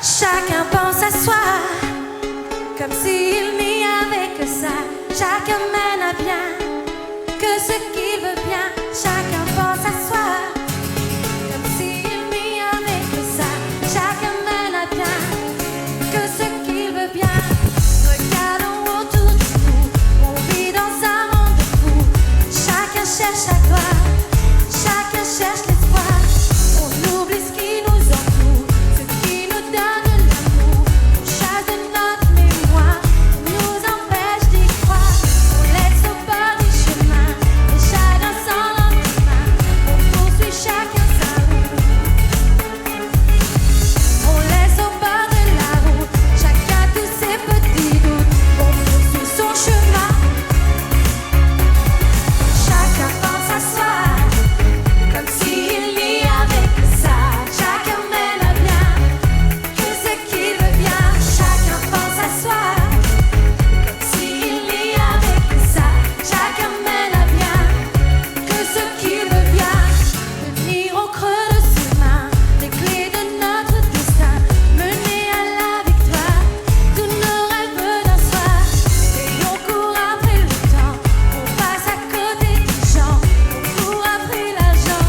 Chacun pense à soi, comme s'il n'y avait que ça. Chacun mène à bien que ce qu'il veut bien. Chacun pense à soi, comme s'il n'y avait que ça. Chacun mène à bien que ce qu'il veut bien. Regardons autour de nous, on vit dans un monde fou. Chacun cherche la gloire, chacun cherche l'espoir. On oublie ce qui nous entoure, ce qui nous donne l'amour. On chasse de notre mémoire, on nous empêche d'y croire. On laisse au bord du chemin, et chacun sans lendemain. On poursuit chacun sa route. On laisse au bord de la route, chacun tous ses petits doutes. On poursuit son chemin. Chacun pense à soi, comme s'il n'y avait que ça. Chacun mène à bien que ce qu'il veut bien. Chacun pense à soi, comme s'il n'y avait que ça. Chacun mène à bien que ce qu'il veut bien. Venir au creux de ses mains, les clés de notre destin, mener à la victoire tous nos rêves d'un soir. Et on court après le temps, on passe à côté des gens, on court après l'argent,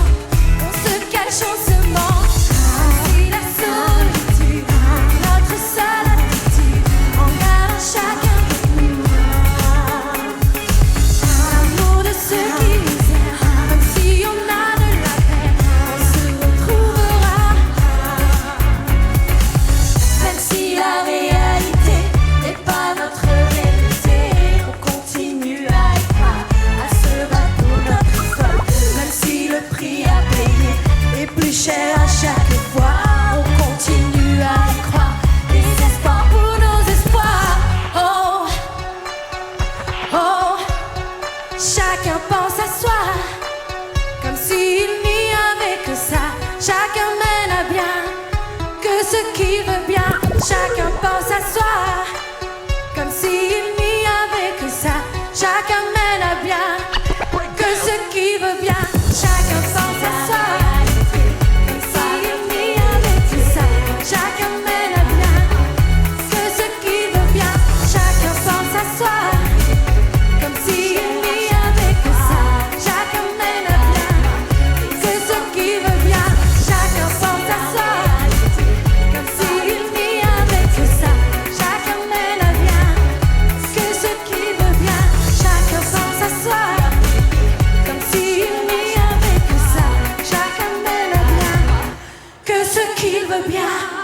on se cache, on se ment. Si la solitude est notre seule attitude, en gardant chacun de nous l'amour de ceux qui nous aiment, même si on a de la peine, on se retrouvera. Même si la réalité n'est pas notre réalité, on continue à y croire, à se battre pour notre histoire. Même si le prix à payer est plus cher à chaque fois, on continue à y croire. Des espoirs pour nos espoirs. Oh, oh, chacun pense à soi, comme s'il n'y avait que ça. Chacun mène à bien que ce qu'il veut bien. Chacun pense à soi, comme s'il n'y avait que ça. Chacun mène à bien que ce qu'il veut bien. Chacun pense à soi, comme s'il n'y avait que ça. Chacun mène à bien que ce qu'il veut bien. Chacun pense à soi, comme s'il n'y avait que ça. Chacun mène à bien que ce qu'il veut bien. Chacun pense à soi, comme s'il n'y avait que ça. Chacun mène à bien que ce qu'il veut bien. Chacun pense à soi, comme s'il n'y avait que ça. Chacun mène à bien que ce qu'il veut bien.